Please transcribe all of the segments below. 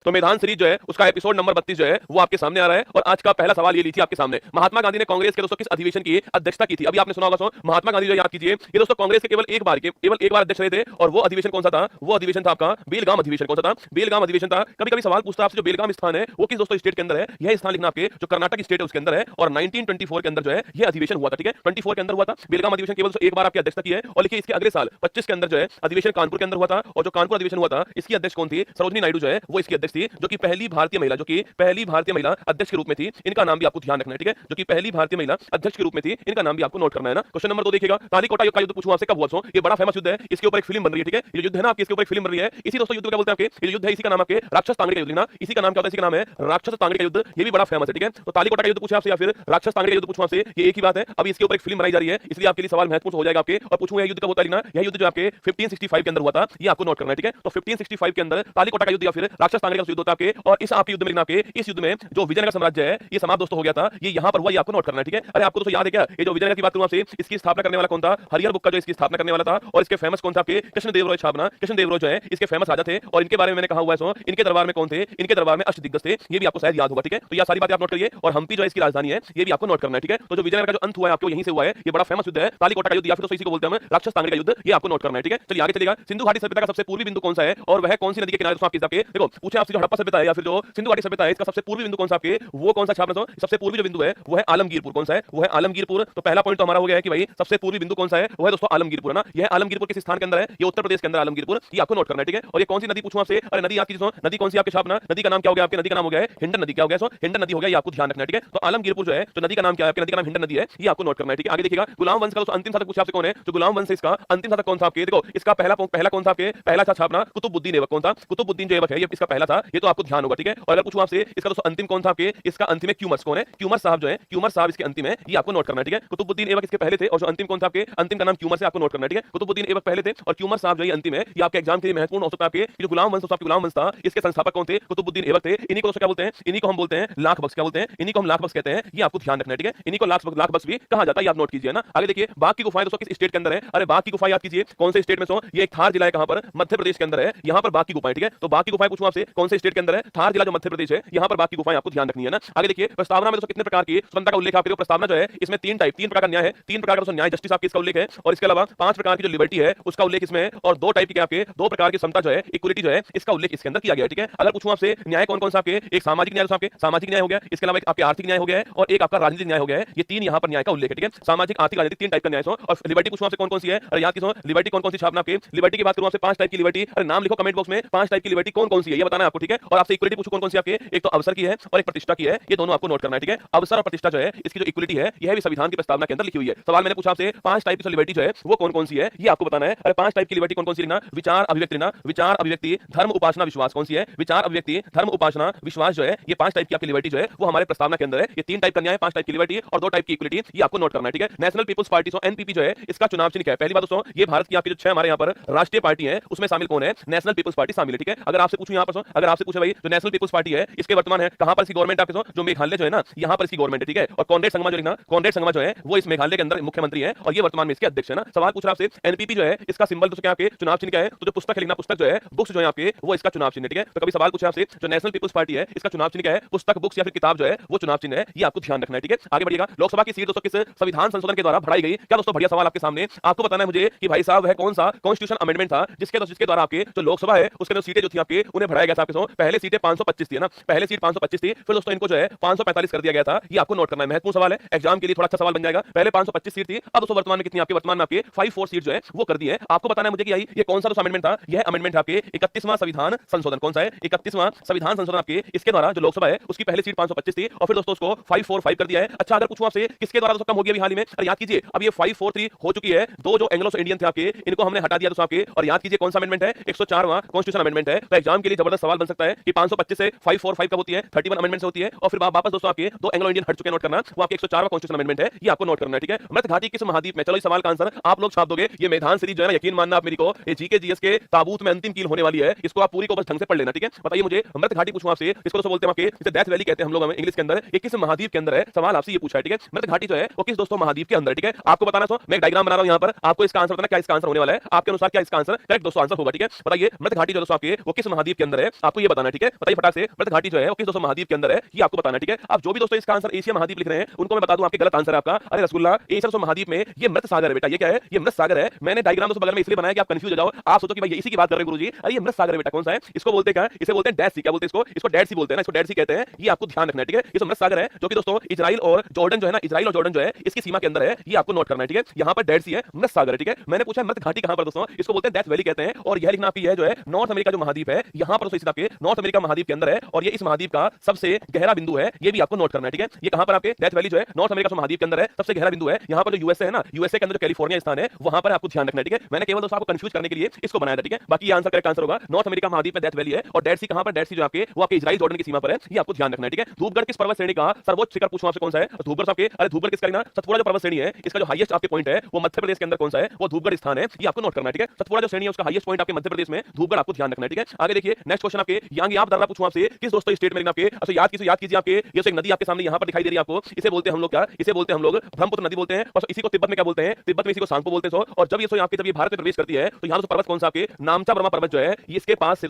तो मैदान सीरीज जो है उसका एपिसोड नंबर 32 जो है वो आपके सामने आ रहा है। और आज का पहला सवाल ये ली थी आपके सामने, महात्मा गांधी ने कांग्रेस के दोस्तों किस अधिवेशन की अध्यक्षता की थी? अभी आपने सुना होगा महात्मा गांधी जो याद कीजिए, ये दोस्तों कांग्रेस के केवल एक बार अध्यक्ष रहे थे। और वो अधिवेशन कौन सा था? वो अधिवेशन था आपका बेलगाम अधिवेशन। कौन सा था? बेलगाम अधिवेशन था। कभी कभी सवाल पूछता है आपसे जो बेलगाम स्थान है वो किस दोस्तों स्टेट के अंदर है? यह स्थान लिखना आपके जो कर्नाटक स्टेट है उसके अंदर है। और 1924 के अंदर जो है ये अधिवेशन हुआ था। ठीक है, 24 के अंदर हुआ था बेलगाम अधिवेशन, केवल एक बार आपकी अध्यक्षता की है। और लिखिए इसके अगले साल 25 के अंदर जो है अधिवेशन कानपुर के अंदर हुआ था। और जो कानपुर अधिवेशन हुआ था इसकी अध्यक्ष कौन थी? सरोजिनी नायडू जो है वो इसकी अध्यक्ष थी, जो कि पहली भारतीय महिला अध्यक्ष के रूप में थी। इनका नाम भी आपको ध्यान रखना है। ठीक है, जो कि पहली भारतीय महिला अध्यक्ष के रूप में थी, इनका नाम भी आपको नोट करना है ना। क्वेश्चन नंबर 2 देखिएगा, तालीकोटा युद्ध का युद्ध पूछूं आपसे कब हुआ? ये बड़ा फेमस युद्ध है, इसके ऊपर एक फिल्म बन रही है। ठीक है, ये युद्ध है ना आपके, इसके ऊपर एक फिल्म बन रही है। इसी दोस्तों युद्ध क्या बोलते हैं आपके? ये युद्ध है, इसी का नाम आपके राक्षस तांगड़ी का युद्ध ना, इसी का नाम क्या होता है? इसी का नाम है राक्षस तांगड़ी का युद्ध। ये भी बड़ा फेमस है। ठीक है, तो तालीकोटा का युद्ध पूछे आपसे या फिर राक्षस तांगड़ी का युद्ध पूछूं आपसे, ये एक ही बात है। अभी इसके ऊपर एक फिल्म बनाई जा रही है, इसलिए आपके लिए सवाल महत्वपूर्ण हो जाएगा आपके। और पूछूं यह युद्ध कब होता है ना, यह युद्ध जो आपके 1565 के अंदर हुआ था, ये आपको नोट करना है। ठीक है, तो 1565 के अंदर तालीकोटा का युद्ध या फिर राक्षस तांगड़ी का युद्ध होता है आपके। और इस आपके युद्ध में आपके इस युद्ध में जो विजयनगर साम्राज्य है ये समाप्त दोस्तों हो गया था, ये यहां पर हुआ, ये आपको नोट करना है। ठीक है, अरे आपको दोस्तों याद है क्या ये जो विजयनगर की बात करूं आपसे, इसकी स्थापना करने वाला कौन था? हरिहर बुक्का जो इसकी स्थापना करने वाला था। और इसके फेमस कौन था आपके? कृष्णदेवराय छाबना। कृष्णदेवराय जो है इसके फेमस राजा थे। और इनके बारे में मैंने कहा हुआ है सो, इनके दरबार में कौन थे? इनके दरबार में अष्टदिग्गज थे, ये भी आपको शायद याद होगा। ठीक है, तो ये सारी बातें आप नोट करिए। और हम्पी जो है इसकी राजधानी है, ये भी आपको नोट करना है। ठीक है, तो जो विजयनगर का जो अंत हुआ है आपको यहीं से हुआ है, ये बड़ा फेमस युद्ध है तालीकोटा का युद्ध या फिर तो इसी को बोलते हैं हम राक्षस तांगड़ी का युद्ध, ये आपको नोट करना है। ठीक है, चलिए आगे चलेगा। सिंधु घाटी सभ्यता का सबसे पूर्वी बिंदु कौन सा है और वह कौन सी नदी के किनारे? आपके देखो पूछे आपसे जो हड़प्पा सभ्यता है या फिर जो सिंधु घाटी सभ्यता है इसका सबसे पूर्वी बिंदु कौन सा आपके? वो कौन सा छापना? सबसे पूर्वी जो बिंदु है वो है आलमगीरपुर। कौन सा है? वो है आलमगीरपुर। तो पहला पॉइंट तो हमारा हो गया है कि भाई सबसे पूर्वी बिंदु कौन सा है? वो है दोस्तों आलमगीरपुर है ना। यह आलमगीरपुर किस स्थान के अंदर है? ये उत्तर प्रदेश के अंदर आलमगीरपुर, ये आपको नोट करना है। ठीक है, और ये कौन सी नदी पूछूं आपसे? अरे नदी आपकी नदी कौन सी आपके छापना? नदी का नाम क्या हो गया आपके? नदी का नाम हो गया है हिंडन नदी। क्या हो गया? सो हिंडन नदी हो गया, ये आपको ध्यान रखना है। ठीक है, तो आलमगीरपुर जो है तो नदी का नाम क्या है आपके? नदी का नाम हिंडन नदी है, ये आपको नोट करना है। ठीक है, आगे देखिएगा गुलाम वंश का अंतिम शासक पूछा आपसे कौन है? जो गुलाम वंश इसका अंतिम शासक कौन था आपके? देखो इसका पहला कौन था आपके? पहला था छापना कुतुबुद्दीन ऐबक। कौन था? कुतुबुद्दीन जो ऐबक है, ये इसका पहला था, ये तो आपको ध्यान होगा। ठीक है, और अगर पूछूं आपसे इसका दोस्तों अंतिम कौन था आपके? इसका अंतिम है क्यूमर्स। कौन है? क्यूमर साहब जो है, क्यूमर साहब इसके अंतिम है, ये आपको नोट करना है। ठीक है, कुतुबुद्दीन ऐबक इसके पहले थे और जो अंतिम कौन था आपके? अंतिम का नाम क्यूमर से, आपको नोट करना है। ठीक है, कुतुबुद्दीन ऐबक पहले थे और क्यूमर साहब जो है अंतिम है, ये आपके एग्जाम के लिए महत्वपूर्ण हो सकता है। आपके जो गुलाम वंश आपके गुलाम वंश था इसके संस्थापक कौन थे? कुतुबुद्दीन ऐबक थे। इन्हीं को दोस्तों क्या बोलते हैं? इन्हीं को हम बोलते हैं लाख बख्श। क्या बोलते हैं? इन्हीं को हम लाख बख्श कहते हैं, ये आपको ध्यान रखना है। ठीक है, इन्हीं को लाख बख्श भी कहा जाता है, ये आप नोट कीजिए ना। आगे देखिए बाग की गुफाएं दोस्तों किस स्टेट के अंदर है? अरे बाग की गुफाएं याद कीजिए कौन से स्टेट में सो, ये एक थार जिला है, कहां पर? मध्य प्रदेश के अंदर है, यहां पर बाग की गुफाएं। ठीक है, तो बाग की गुफाएं पूछूं आपसे कौन से स्टेट के अंदर है? थार जिला जो मध्य प्रदेश है, यहां पर बाग की गुफाएं आपको ध्यान रखनी है ना। आगे देखिए प्रस्तावना में दोस्तों कितने प्रकार की स्वतंत्रता का उल्लेख आपके? प्रस्तावना जो है इसमें तीन प्रकार का न्याय है, तीन प्रकार का दोस्तों न्याय जस्टिस आपके इसका उल्लेख है। और इसके अलावा 5 प्रकार की जो लिबर्टी है उसका उल्लेख इसमें है। और 2 टाइप की आपके 2 प्रकार की समता जो है इक्वलिटी जो है इसका उल्लेख इसके अंदर किया गया है। ठीक है, अगर पूछूं आपसे न्याय कौन कौन सा आपके? एक सामाजिक न्याय, आपके सामाजिक न्याय हो गया, इसके अलावा एक आपके आर्थिक न्याय हो गया है और एक आपका राजनीतिक न्याय हो गया है। ये तीन यहां पर न्याय का उल्लेख है। ठीक है, सामाजिक, आर्थिक, राजनीतिक, 3 टाइप का न्याय हो। और लिबर्टी पूछूं आपसे कौन कौन सी है? अरे याद कीजिए लिबर्टी कौन कौन सी छापना आपके? लिबर्टी की बात करूं आपसे 5 टाइप की लिबर्टी, अरे नाम लिखो कमेंट बॉक्स में, 5 टाइप की लिबर्टी कौन कौन सी है ये बताना है आपको। ठीक है, और आपसे इक्वलिटी पूछूं कौन कौन सी आपके? एक तो अवसर की है और एक प्रतिष्ठा की है, ये दोनों आपको नोट करना है। ठीक है, अवसर और प्रतिष्ठा जो है इसकी जो इक्वलिटी है यह भी संविधान की प्रस्तावना के अंदर लिखी हुई है। सवाल मैंने पूछा आपसे 5 टाइप की लिबर्टी जो है वो कौन कौन सी है ये आपको बताना है। अरे 5 टाइप की लिबर्टी कौन कौन सी लिखना? विचार अभिव्यक्ति ना, विचार अभिव्यक्ति, धर्म उपासना विश्वास। कौन सी है? विचार अभिव्यक्ति, धर्म उपासना विश्वास जो है ये 5 टाइप की आपकी लिबर्टी जो है वो हमारे प्रस्तावना के अंदर है। ये 3 टाइप का न्याय, 5 टाइप की लिबर्टी और 2 टाइप की इक्वलिटी, ये आपको नोट करना है। ठीक है, national people's party so NPP जो है इसका चुनाव चिन्ह क्या है? पहली बात दोस्तों ये भारत की आपकी जो 6 हमारे यहाँ पर राष्ट्रीय पार्टी है उसमें शामिल कौन है? नेशनल पीपल्स पार्टी शामिल है। ठीक है, अगर आपसे पूछूं यहाँ पर अगर आपसे पूछे भाई जो नेशनल पीपल्स पार्टी है इसके वर्तमान है कहां पर इसकी गवर्नमेंट आपके जो मेघालय जो है ना यहाँ पर इसकी गवर्नमेंट है। ठीक है, और कॉन्रेड संगमा जो लिखना, कॉन्रेड संगमा जो है वो इस मेघालय के अंदर मुख्यमंत्री है और ये वर्तमान में इसके अध्यक्ष है ना। सवाल पूछ रहा आपसे एनपीपी जो है इसका सिंबल दोस्तों क्या आपके? चुनाव चिन्ह क्या है? तो जो पुस्तक है लिखना, पुस्तक जो है बुक्स जो है आपके वो इसका चुनाव चिन्ह है। ठीक है, तो कभी सवाल पूछे आपसे जो नेशनल पीपल्स पार्टी है इसका चुनाव चिन्ह क्या है? पुस्तक, बुक्स या फिर किताब जो है वो चुनाव चिन्ह है, ये आपको ध्यान रखना है। ठीक है, आगे बढ़िएगा। लोकसभा की सीट दोस्तों किस संविधान संशोधन के द्वारा बढ़ाई गई? क्या दोस्तों बढ़िया सवाल आपके सामने, आपको बताना है मुझे कि भाई साहब वह कौन सा कॉन्स्टिट्यूशन अमेंडमेंट था जिसके द्वारा आपके जो लोकसभा है उसके जो सीटें जो थी आपके उन्हें बढ़ाया गया था आपके? पहले सीटें 525 थी ना, पहले सीट 525 थी, फिर दोस्तों इनको जो है 545 कर दिया गया था, ये आपको नोट करना है। महत्वपूर्ण सवाल है, एग्जाम के लिए थोड़ा अच्छा सवाल बन जाएगा। पहले 525 सीट थी, अब दोस्तों वर्तमान में कितनी आपके? वर्तमान में आपके 54 सीट जो है वो कर दी है। आपको बताना है मुझे कि ये कौन सा दोस्तों अमेंडमेंट था? यह अमेंडमेंट आपके 31वां संविधान संशोधन। कौन सा है? 31वां संविधान संशोधन आपके, इसके द्वारा जो लोकसभा है उसकी पहले सीट 525 थी और फिर दोस्तों उसको 545 कर दिया है। अच्छा अगर पूछूं आपसे किसके द्वारा दोस्तों कम हो गया अभी हाल ही में? अरे याद कीजिए अब ये 543 हो चुकी है। 2 जो एंग्लो इंडियन थे आपके इनको हमने हटा दिया दोस्तों आपके। और याद कीजिए कौन सा अमेंडमेंट है? 104वां कॉन्स्टिट्यूशन अमेंडमेंट है। तो एग्जाम के लिए जबरदस्त सवाल बन सकता है कि 525 से 545 कब होती है? 31 अमेंडमेंट से होती है। और फिर वापस दोस्तों आपके 2 एंग्लो इंडियन हट चुके हैं, नोट करना, वो आपके 104वां कॉन्स्टिट्यूशन अमेंडमेंट है, ये आपको नोट करना है। ठीक है, मृत घाटी किस महाद्वीप में? चलो इस सवाल का आंसर आप लोग छाप दोगे। ये मैदान सीरीज जो है ना, यकीन मानना आप मेरी को, ये जीके जीएस के ताबूत में अंतिम कील होने वाली है, इसको आप पूरी को बस ढंग से पढ़ लेना। ठीक है, बताइए मुझे मृत घाटी पूछूं आपसे, इसको तो बोलते हैं आपके इसे डेथ वैली कहते हैं हम लोग इंग्लिश के अंदर, ये किस महाद्वीप के अंदर है? सवाल आपसे ये पूछा है। ठीक है, मृत घाटी जो है वो किस दोस्तों महाद्वीप के अंदर? ठीक है, आपको बताना सो मैं एक डायग्राम बना रहा हूं यहाँ पर, आपको इसका आंसर बताना क्या इसका आंसर होने वाला है। आपके अनुसार क्या इसका आंसर करेक्ट दोस्तों आंसर होगा? ठीक है, बताइए मृत घाटी जो दोस्तों आपके वो किस महाद्वीप के अंदर है? आप आपको ये बताना है, ठीक है? बताइए फटाक से, मृत घाटी जो है वो किस दोस्तों महाद्वीप के अंदर है, ये आपको बताना है, ठीक है? आप जो भी दोस्तों इसका आंसर एशिया महाद्वीप लिख रहे हैं, उनको मैं बता दूं आपके गलत आंसर है आपका। अरे रसगुल्ला, एशिया दोस्तों महाद्वीप में ये मृत सागर है बेटा। ये क्या है? ये मृत सागर है। मैंने डायग्राम दोस्तों बगल में इसलिए बनाया कि आप कंफ्यूज हो जाओ, आप सोचो कि भाई ये इसी की बात कर रहे हैं गुरुजी। अरे ये मृत सागर है बेटा। कौन सा है? इसको बोलते हैं क्या? इसे बोलते हैं डेड सी। क्या बोलते हैं इसको? इसको डेड सी बोलते हैं ना, इसको डेड सी कहते हैं। ये आपको ध्यान रखना है, ठीक है? ये तो मृत सागर है जो कि दोस्तों इजराइल और जॉर्डन जो है ना, इजराइल और जॉर्डन जो है इसकी सीमा के अंदर है। ये आपको नोट करना है, ठीक है? यहाँ पर डेड सी है, मृत सागर है, ठीक है? मैंने पूछा मृत घाटी कहां पर दोस्तों, इसको बोलते हैं डेथ वैली कहते हैं। और यह लिखना आपकी है जो है नॉर्थ अमेरिका जो महाद्वीप है, यहाँ पर दोस्तों आपके नॉर्थ अमेरिका महाद्वीप के अंदर है। और ये इस महाद्वीप का सबसे गहरा बिंदु है, ये भी आपको नोट करना है, ठीक है? ये कहां पर आपके डेथ वैली जो है नॉर्थ अमेरिका महाद्वीप के अंदर है, सबसे गहरा बिंदु है। यहाँ पर जो यूएसए है ना, यूएसए के अंदर जो कैलिफोर्निया स्थान है, वहां पर आपको ध्यान रखना है, ठीक है? मैंने केवल दोस्तों आपको कंफ्यूज करने के लिए इसको बनाया था, ठीक है? बाकी ये आंसर करेक्ट आंसर होगा, नॉर्थ अमेरिका महाद्वीप में डेथ वैली है। और डेड सी कहां पर? डेड सी जो आपके वो आपके इजराइल जॉर्डन की सीमा पर है, ये आपको ध्यान रखना है, ठीक है? धूपगढ़ किस पर्वत श्रेणी का सर्वोच्च शिखर पूछूं आपसे कौन सा है? धूपगढ़ आपके, अरे धूपगढ़ किसका ना, सतपुड़ा जो पर्वत श्रेणी है, इसका जो हाईएस्ट आपके पॉइंट है वो मध्य प्रदेश के अंदर कौन सा है? वो धूपगढ़ स्थान है, ये आपको नोट करना है, ठीक है? सतपुड़ा जो श्रेणी है उसका हाईएस्ट पॉइंट आपके मध्य प्रदेश में धूपगढ़, आपको ध्यान रखना है, ठीक है? आगे देखिए नेक्स्ट क्वेश्चन आपके यांग दर्रा पूछूं आपसे किस दोस्तों स्टेट में आपके, अच्छा याद कीजिए आपके, ये एक नदी आपके सामने यहां पर दिखाई दे रही है आपको, इसे बोलते हैं हम लोग क्या? इसे बोलते हैं हम लोग ब्रह्मपुत्र नदी बोलते हैं। और इसी को तिब्बत में क्या बोलते हैं? तिब्बत में इसी को सांगपो बोलते हैं। और जब ये सो आपके जब ये भारत में प्रवेश करती है तो यहाँ पर्वत कौन सा आपके नामचा ब्रह्मा पर्वत जो है, इसके पास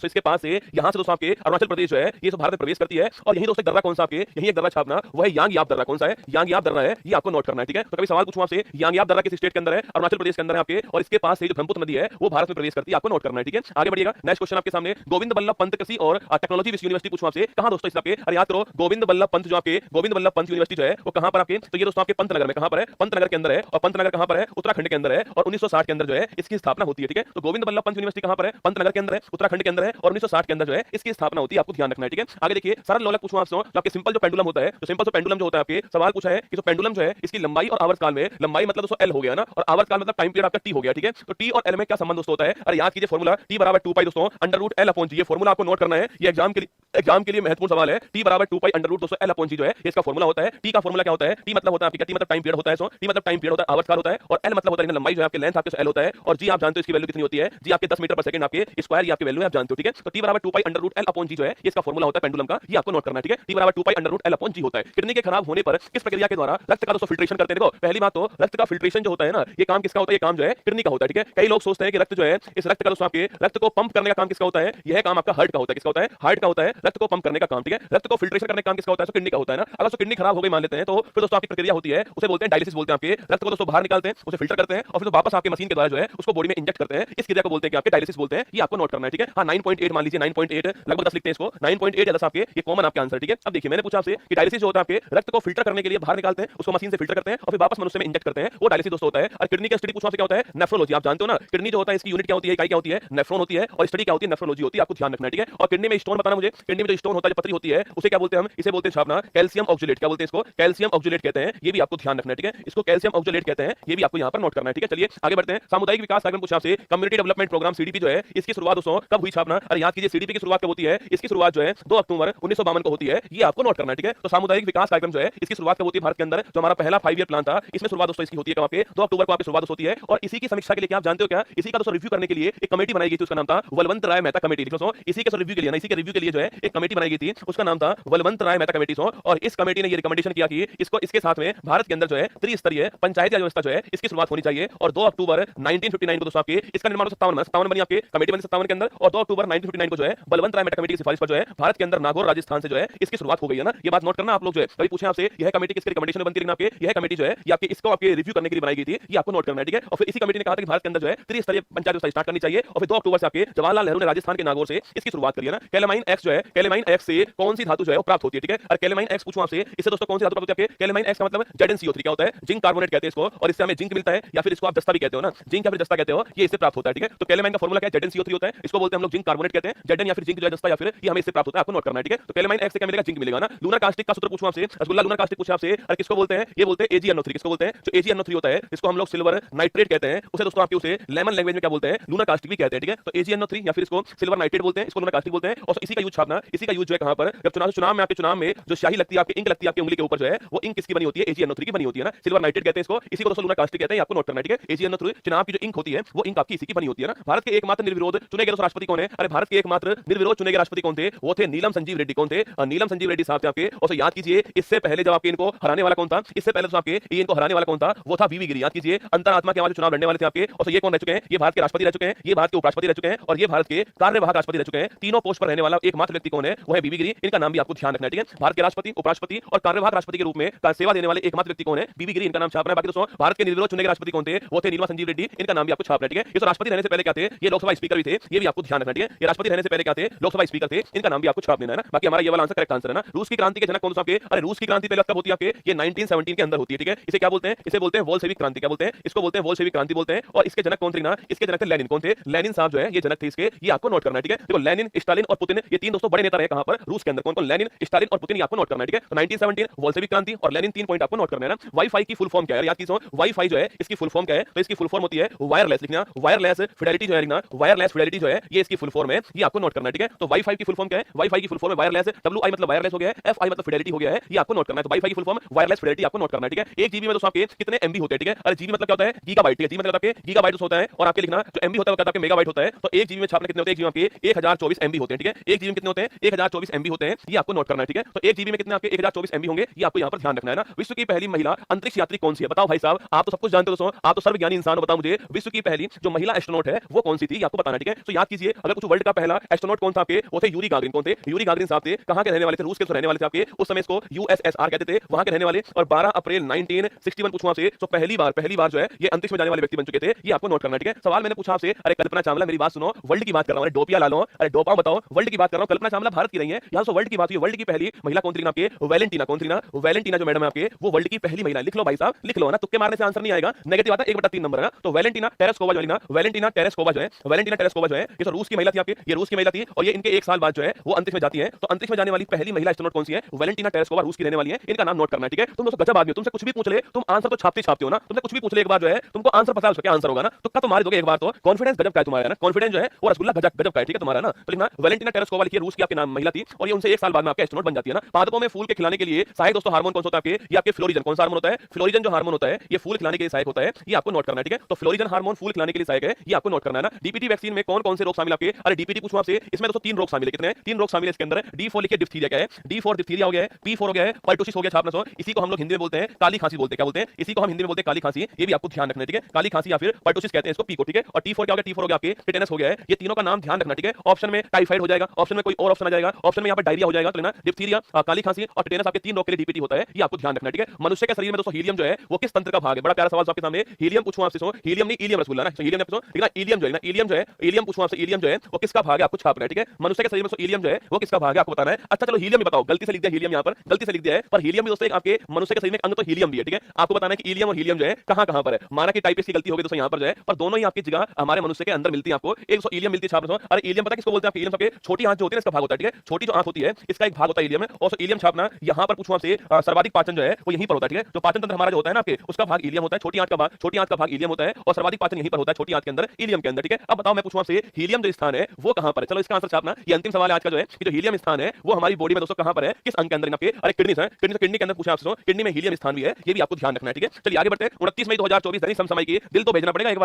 से यहाँ से दोस्तों आपके अरुणाचल प्रदेश जो है ये भारत में प्रवेश करती है। और यही दोस्तों दर्रा कौन सा आपके, यही एक दर्रा छापना, वह यांग दर्रा कौन सा है? यांग दर्रा है, ये आपको नोट करना है, ठीक है? तो कभी सवाल पूछूं आपसे यांग दर्रा किस स्टेट के अंदर है? अरुणाचल प्रदेश के अंदर है आपके। और इसके पास से जो ब्रह्मपुत्र नदी है वो भारत में प्रवेश करती है, आपको नोट करना है, ठीक है? आगे बढ़िएगा, नेक्स्ट क्वेश्चन आपके सामने गोविंद बल्लभ पंत कृषि और टेक्नोलॉजी यूनिवर्सिटी पूछूं आपसे कहां दोस्तों इस आपके, अरे याद करो गोविंद बल्लभ पंत जो आपके गोविंद बल्लभ पंत यूनिवर्सिटी जो है वो कहां पर आपके, तो ये दोस्तों आपके पंतनगर में, कहां पर है? पंतनगर के अंदर है। और पंतनगर कहां पर है? उत्तराखंड के अंदर है। और 1960 के अंदर जो है इसकी स्थापना होती है, ठीक है? तो गोविंद बल्लभ पंत यूनिवर्सिटी कहां पर है? पंतनगर के अंदर है, उत्तराखंड के अंदर है। और 1960 के अंदर जो है इसकी स्थापना होती है, आपको ध्यान रखना है, ठीक है? आगे देखिए सरल लोलक पूछूं आपसे, जो आपके सिंपल जो पेंडुलम होता है, जो सिंपल जो पेंडुलम जो होता है आपके, सवाल पूछा है कि जो पेंडुलम जो है इसकी लंबाई और आवर्त काल में, लंबाई मतलब दोस्तों एल हो गया ना, और आवर्त काल मतलब टाइम पीरियड आपका टी हो गया, ठीक है? तो टी और एल में क्या संबंध दोस्तों होता है? अरे याद कीजिए फॉर्मूला टी बराबर 2 पाई दोस्तों अंडर रूट एल अपॉन जी, ये फॉर्मूला आपको नोट करना है, ये एग्जाम के लिए महत्वपूर्ण सवाल है। टी बराबर 2 पाई अंडर रूट दोस्तों एल अपॉन जी जो है इसका फॉर्मूला होता है। टी का फॉर्मूला क्या होता है? टी मतलब होता है आपका, टी मतलब टाइम पीरियड होता है, सो टी मतलब टाइम पीरियड होता है, आवर्त काल होता है। और एल मतलब होता है लंबाई जो है आपके, लेंथ आपके एल होता है। और जी आप जानते हो इसकी वैल्यू कितनी होती है? जी आपके 10 मीटर पर सेकंड आपके स्क्वायर, ये आपकी वैल्यू है, आप जानते हो, ठीक है? तो टी बराबर 2 pi under root L upon G जो है इसका फॉर्मूला होता है पेंडुलम का, ये आपको नोट करना है, ठीक है? टी बराबर 2 pi under root L upon G होता है। किडनी के खराब होने पर किस प्रक्रिया के द्वारा रक्त का दोस्तों फिल्ट्रेशन करते हैं? देखो पहली बात तो रक्त का फिल्ट्रेशन जो होता है ना, ये काम किसका होता है? ये काम जो है किडनी का होता है, ठीक है? कई लोग सोचते हैं कि रक्त जो है, इस रक्त का दोस्तों आपके रक्त को पंप करने का काम किसका होता है? यह काम आपका हार्ट का होता है। किसका होता है? हार्ट का होता है रक्त को पंप करने का काम, ठीक है? रक्त को फिल्ट्रेशन करने का काम किसका होता है? तो किडनी का होता है ना। अगर तो किडनी खराब हो गई मान लेते हैं तो फिर दोस्तों आपकी प्रक्रिया होती है, उसे बोलते हैं डायलिसिस बोलते हैं। आपके रक्त को दोस्तों बाहर निकालते हैं, उसे फिल्टर करते हैं और फिर वापस आपके मशीन के द्वारा जो है उसको बॉडी में इंजेक्ट करते हैं। इस क्रिया को बोलते हैं कि आपके डायलिसिस बोलते हैं, ये आपको नोट करना है, ठीक है? हां 9.8 मान लीजिए, 9.8 लगभग 10 लिखते हैं इसको, 9.8 या 10 आपके, ये कॉमन आपका आंसर, ठीक है? अब देखिए मैंने पूछा आपसे कि डायलिसिस जो होता है आपके रक्त को फिल्टर करने के लिए बाहर निकालते हैं, उसको मशीन से फिल्टर करते हैं और फिर वापस मनुष्य में इंजेक्ट करते हैं, वो डायलिसिस दोस्तों होता है। और किडनी का स्टडी पूछा आपसे क्या होता है? नेफ्रोलॉजी। आप जानते हो ना किडनी जो होता है इसकी यूनिट क्या होती है, इकाई क्या होती है? नेफ्रॉन होती है। और स्टडी क्या होती है? नेफ्रोलॉजी होती है, आपको ध्यान रखना है, ठीक है? और किडनी में स्टोन बताना मुझे, किडनी में जो स्टोन होता है, जो पथरी होती है, उसे क्या बोलते हैं हम? इसे बोलते हैं छापना कैल्शियम ऑक्सलेट। क्या बोलते हैं इसको? कैल्शियम ऑक्सलेट कहते हैं, ये भी आपको ध्यान रखना है, ठीक है? इसको कैल्शियम ऑक्सलेट कहते हैं, ये भी आपको यहां पर नोट करना है, ठीक है? चलिए आगे बढ़ते हैं। सामुदायिक विकास कार्यक्रम पूछा आपसे कम्युनिटी डेवलपमेंट प्रोग्राम सीडीपी जो है इसकी शुरुआत दोस्तों कब हुई? छापना, अरे याद कीजिए सीडीपी की शुरुआत कब होती है? इसकी शुरुआत जो है 2 अक्टूबर 1952 को होती है, ये आपको नोट करना है, ठीक है? तो सामुदायिक विकास कार्यक्रम जो है इसकी शुरुआत कब होती है भारत के अंदर? जो हमारा पहला 5 ईयर प्लान था, इसमें शुरुआत दोस्तों इसकी होती है कब? आपके 2 अक्टूबर को आपकी शुरुआत होती है। और इसी की समीक्षा के लिए क्या आप जानते हो क्या? इसी का दोस्तों रिव्यू करने के लिए एक कमेटी बनाई गई थी, उसका नाम था बलवंत राय मेहता कमेटी। दोस्तों इसी के रिव्यू के लिए ना, इसी के रिव्यू के लिए जो है एक कमेटी बनाई गई थी, उसका नाम था बलवंत राय मेहता कमेटी। और इस कमेटी ने ये रिकमेंडेशन किया कि इसको इसके साथ में भारत के अंदर जो है त्रिस्तरीय पंचायती राज व्यवस्था जो है इसकी शुरुआत होनी चाहिए। और 2 अक्टूबर 1959 को दोस्तों आपके इसका निर्माण 57 बनी आपके कमेटी बनी 57 के अंदर। और 2 अक्टूबर 1959 को जो है बलवंत राय मेहता कमेटी की सिफारिश पर जो है भारत के अंदर नागौर राजस्थान से जो है इसकी शुरुआत हो गई है ना। ये बात नोट करना आप लोग जो है, कभी पूछे आपसे यह कमेटी किसके रिकमेंडेशन में बनती है? आपके यह कमेटी जो है ये आपके इसको आपके रिव्यू करने के लिए बनाई गई थी, ये आपको नोट करना है, ठीक है? और फिर इसी कमेटी ने कहा था कि भारत के अंदर जो है त्रिस्तरीय पंचायत व्यवस्था स्टार्ट करनी चाहिए। और फिर 2 अक्टूबर से आपके जवाहरलाल नेहरू ने राजस्थान के नागौर से इसकी शुरुआत करी है ना। कैलेमाइन एक्स जो है, कैलेमाइन एक्स से कौन सी धातु जो है वो प्राप्त होती है, ठीक है? और कैलेमाइन एक्स पूछूं आपसे, इससे दोस्तों कौन सी धातु प्राप्त होती है? कैलेमाइन एक्स का मतलब ZnCO3 क्या होता है? जिंक कार्बोनेट कहते हैं इसको, और इससे हमें जिंक मिलता है, या फिर इसको आप जस्ता भी कहते हो ना, जिंक या फिर जस्ता कहते हो, ये इससे प्राप्त होता है, ठीक है? तो कैलेमाइन का फॉर्मूला क्या है? ZnCO3 होता है, इसको बोलते हैं हम लोग जिंक कार्बोनेट कहते हैं। Zn या फिर जिंक जो है जस्ता या फिर ये हमें इससे प्राप्त होता है, आपको नोट करना है, ठीक है? तो कैलेमाइन एक्स से क्या मिलेगा? जिंक मिलेगा ना। लूनर कास्टिक का सूत्र पूछूं आपसे, रसगुल्ला लूनर कास्टिक पूछा आपसे, और किसको बोलते हैं? ये बोलते हैं AgNO3। किसको बोलते हैं? जो AgNO3 होता है इसको हम लोग सिल्वर नाइट्रेट कहते हैं, उसे दोस्तों आपके उसे लेमन लैंग्वेज में क्या बोलते हैं? लूनर कास्टिक भी कहते हैं, ठीक है? तो AgNO3 या फिर इसको सिल्वर नाइट्रेट बोलते हैं, इसको लूनर कास्टिक बोलते हैं। और इसी का यूज छापना इसी का यूज जो है कहां पर, जब चुनाव में आपके चुनाव में जो स्याही लगती है, आपकी इंक लगती है आपकी उंगली के ऊपर जो है, वो इंक किसकी बनी होती है? AgNO3 की बनी होती है ना, सिल्वर नाइट्रेट कहते हैं इसको, इसी को दोस्तों लूना कास्टिक कहते हैं, आपको नोट करना है, ठीक है। AgNO3 चुनाव की जो इंक होती है वो इंक आपकी इसी की बनी होती है ना। भारत के एकमात्र निर्विरोध चुने गए दोस्तों राष्ट्रपति कौन है? अरे भारत के एकमात्र निर्विरोध चुने गए राष्ट्रपति कौन थे? वो थे नीलम संजीव रेड्डी। कौन थे? नीलम संजीव रेड्डी साहब थे आपके। और याद कीजिए इससे पहले जब आपके इनको हराने वाला कौन था? इससे पहले तो आपके इनको हराने वाला कौन था? वो था वीवी गिरी। याद कीजिए अंतरात्मा के आवाज चुनाव लड़ने वाले थे आपके। और ये कौन रह चुके हैं? ये भारत के राष्ट्रपति रह चुके हैं, ये भारत के उपराष्ट्रपति रह चुके हैं और ये भारत के कार्यवाहक राष्ट्रपति रह चुके हैं। तीनों पोस्ट पर रहने वाला एकमात्र व्यक्ति कौन है? वो है वीवी गिरी। इनका नाम भी आपको ध्यान रखना है, ठीक है। भारत के राष्ट्रपति, उपराष्ट्रपति और कार्यवाहक राष्ट्रपति के रूप में सेवा देने वाले एकमात्र व्यक्ति कौन है? वीवी गिरी। इनका नाम छापना है। बाकी दोस्तों भारत के निर्विरोध चुने गए राष्ट्रपति कौन थे? वो थे नीलम संजीव रेड्डी। इनका नाम भी आपको छापना है, ठीक है। ये तो राष्ट्रपति रहने से पहले क्या थे? ये लोकसभा स्पीकर भी थे, ये भी आपको ध्यान रखना, ठीक है। ये राष्ट्रपति रहने से पहले क्या थे? लोकसभा स्पीकर थे। इनका नाम भी आपको छाप देना है ना। बाकी हमारा ये वाला आंसर करेक्ट आंसर है ना। रूस की क्रांति के जनक कौन सा आपके? अरे रूस की क्रांति पहले कब होती है आपके? ये 1917 के अंदर होती है, ठीक है। इसे क्या बोलते हैं? इसे बोलते हैं बोल्शेविक क्रांति। क्या बोलते हैं? इसको बोलते हैं बोल्शेविक क्रांति बोलते हैं। और इसके जनक कौन थे ना? इसके जनक थे लेनिन। कौन थे? लेनिन साहब जो है ये जनक थे इसके। ये आपको नोट करना है, ठीक है। देखो लेनिन, स्टालिन और पुतिन, ये तीन दोस्तों बड़े नेता रहे कहां पर? रूस के अंदर। कौन कौन? लेनिन, स्टालिन और पुतिन, ये आपको नोट करना है, ठीक है। तो 1917 बोल्शेविक क्रांति और लेनिन, 3 पॉइंट आपको नोट करना है ना। वाईफाई की फुल फॉर्म क्या है? याद कीजिए वाईफाई जो है इसकी फुल फॉर्म क्या है? तो इसकी फुल फॉर्म होती है वायरलेस। लिखना वायरलेस फिडेलिटी जो है, लिखना वायरलेस फिडेलिटी जो है ये इसकी फुल फॉर्म है। ये आपको नोट करना है, ठीक है। तो वाईफाई की फुल फॉर्म क्या है? वाईफाई की फुल फॉर्म है वायरलेस। WI मतलब वायरलेस हो गया है, FI मतलब फिडेलिटी हो गया है। ये आपको नोट करना है। तो वाईफाई की फुल फॉर्म वायरलेस फिडेलिटी आपको नोट करना है, ठीक है। 1 GB में दोस्तों आपके कितने MB होते हैं, ठीक है। अरे GB मतलब क्या होता है? गीगाबाइट, ठीक है। GB मतलब आपके गीगाबाइट होता है और आपके लिखना जो MB होता है वो कहता है मेगाबाइट होता है। तो 1 GB में छापने कितने होते हैं? 1 GB में आपके 1024 MB होते हैं, ठीक है। 1 GB में कितने होते हैं? 1024 MB होते हैं। ये आपको नोट करना है, ठीक है। तो 1 GB में कितने आपके 1024 MB होंगे, ये आपको यहाँ पर ध्यान रखना है ना। विश्व की पहली महिला अंतरिक्ष यात्री कौन सी है? बताओ भाई साहब, आप तो सब कुछ जानते हो दोस्तों, आप तो सर्वज्ञानी इंसान हो। बताओ मुझे विश्व की पहली जो महिला एस्ट्रोनॉट है वो कौन सी थी, ये आपको बताना है, ठीक है। तो याद कीजिए अगर कुछ वर्ल्ड का पहला एस्ट्रोनॉट कौन था आपके? वो थे यूरी गागरिन। कौन थे? यूरी गागरिन साहब थे। कहां के रहने वाले थे? रूस के रहने वाले थे आपके। उस समय इसको USSR कहते थे, वहां के रहने वाले। और 12 अप्रैल 1961 पूछूं आपसे, तो पहली बार जो है ये अंतरिक्ष में जाने वाले व्यक्ति बन चुके थे। ये आपको नोट करना है, ठीक है। सवाल मैंने पूछा आपसे, अरे कल्पना चावला, मेरी बात सुनो, वर्ल्ड की बात कर रहा हूं, अरे डोपिया लालो, अरे डोपाओ बताओ, वर्ल्ड की बात कर रहा हूं, कल्पना चावला भारत की नहीं है, यहां तो वर्ल्ड की बात हुई। वर्ल्ड की पहली महिला कौन थी आपके? वैलेंटीना। कौन थी ना? वैलेंटीना जो मैडम है आपके, वो वर्ल्ड की पहली महिला। लिख लो भाई साहब, लिख लो ना, तुक्के मारने से आंसर नहीं आएगा। नेगेटिव आता है 1/3 नंबर है ना। तो वैलेंटीना टेरेस्कोवा जो है ना, वैलेंटीना टेरेस्कोवा जो है, वैलेंटीना टेरेस्कोवा जो है ये तो रूस की महिला थी आपकी, ये रूस की महिला थी। और ये इनके 1 साल बाद जो है वो अंतरिक्ष में जाती है। तो अंतरिक्ष में जाने वाली पहली महिला एस्ट्रोनॉट कौन सी है? वैलेंटीना टेरेस्कोवा, रूस की रहने वाली है। इनका नाम नोट करना है, ठीक है। तुम दोस्तों गजब आदमी हो, तुमसे कुछ भी पूछ ले, तुम आंसर तो छापते हो ना। तुमसे कुछ भी पूछ ले एक बार जो है तुमको आंसर पता है, उसका क्या आंसर होगा ना। तुक्का तो मार दोगे एक बार तो। कॉन्फिडेंस गजब का है तुम्हारा ना, कॉन्फिडेंस जो है वो रसगुल्ला गजब का है, ठीक है तुम्हारा ना। तो लिखना वैलेंटीना टेरेस्कोवा लिखिए, रूस की आपके नाम महिला थी और ये उनसे 1 साल बाद में आपके एस्ट्रोनॉट बन जाती है ना। पादपों में फूल के खिलाने के लिए सहायक दोस्तों हार्मोन कौन सा होता है आपके? ये आपके फ्लोरिजन। कौन सा हार्मोन होता है? फ्लोरिजन जो हार्मोन होता है ये फूल खिलाने के लिए सहायक होता है, ये आपको नोट करना है, ठीक है। तो फ्लोरिजन हार्मोन फूल खिलाने के लिए सहायक है, ये आपको नोट करना है ना। डीपीटी वैक्सीन में कौन से रोग शामिल आपके? अरे डीपीटी पूछूं आपसे, इसमें दोस्तों 3 रोग शामिल है। कितने? 3 रोग शामिल है इसके अंदर। D4 लिखिए, डिप्थीरिया क्या है? D4 डिप्थीरिया हो गया है, P4 हो गया है, पर्टुसिस हो गया छापना सो। इसी को हम लोग हिंदी में बोलते हैं काली खांसी बोलते हैं। क्या बोलते हैं? इसी को हम हिंदी में बोलते हैं काली खांसी। ये भी आपको ध्यान रखना है, ठीक है। काली खांसी या फिर पर्टुसिस कहते हैं इसको, P को, ठीक है। और T4 क्या हो गया? T4 हो गया आपके टिटेनस हो गया है। ये तीनों का नाम ध्यान रखना, ठीक है। ऑप्शन में टाइफाइड हो जाएगा, ऑप्शन में कोई और ऑप्शन आ जाएगा, ऑप्शन में यहाँ पर डायरिया हो जाएगा। तो लेना डिप्थीरिया, काली खांसी और टिटेनस आपके 3 रोग के लिए डीपीटी होता है, ये आपको ध्यान रखना है, ठीक है। मनुष्य के शरीर में दोस्तों हीलियम जो है वो किस तंत्र का भाग है? बड़ा प्यारा सवाल आपके सामने। हीलियम पूछूं आपसे, हीलियम नहीं ईलियम रसगुल्ला ना, हीलियम ने पूछो, लेकिन ईलियम जो है ना, ईलियम जो है, ईलियम पूछूं आपसे, ईलियम जो है वो किसका भाग है आपको छापना है, ठीक है। मनुष्य के शरीर में ईलियम जो है वो किसका भाग है आपको बताना है। अच्छा चलो हीलियम ही बताओ, गलती से लिख दिया हीलियम, यहाँ पर गलती से लिख दिया है, पर हीलियम भी दोस्तों आपके मनुष्य के शरीर में अंग तो हीलियम भी है, ठीक है। आपको बताना है कि ईलियम और हीलियम जो है कहां पर है। माना कि टाइपिस्ट की गलती होगी दोस्तों यहाँ पर जो है, पर दोनों ही आपकी जगह हमारे मनुष्य के अंदर मिलती है। आपको एक ईलियम मिलती है छापना। अरे ईलियम पता किसको बोलते हैं? ईलियम सबके छोटी आंख जो होती है इसका भाग होता है, ठीक है। छोटी जो आंख होती है इसका एक भाग होता है ईलियम में। और ईलियम छापना यहाँ पर पूछूं आपसे, सर्वाधिक पाचन जो है वो यहीं पर होता है, ठीक है। जो पाचन तंत्र हमारा जो होता है ना आपके, उसका भाग ईलियम होता है। छोटी आंख का भाग ईलियम होता है और सर्वाधिक पाचन यहीं पर होता है, छोटी आंख के अंदर, ईलियम के अंदर, ठीक है। अब बताओ मैं पूछूं आपसे, हीलियम जो स्थान है वो कहां पर है? चलो इसका आंसर छापना। ये अंतिम सवाल है आज का जो है कि जो हीलियम स्थान है वो हमारी बॉडी में दोस्तों कहां पर है, किस अंग के अंदर? आपके अरे किडनी है, किडनी के अंदर पूछा आपसे, किडनी में हीलियम स्थान भी है, ये भी आपको ध्यान रखना है, ठीक है। चलिए आगे बढ़ते हैं। 29 मई 2024 दैनिक समसामयिक की दिल तो भेजना पड़ेगा एक बार।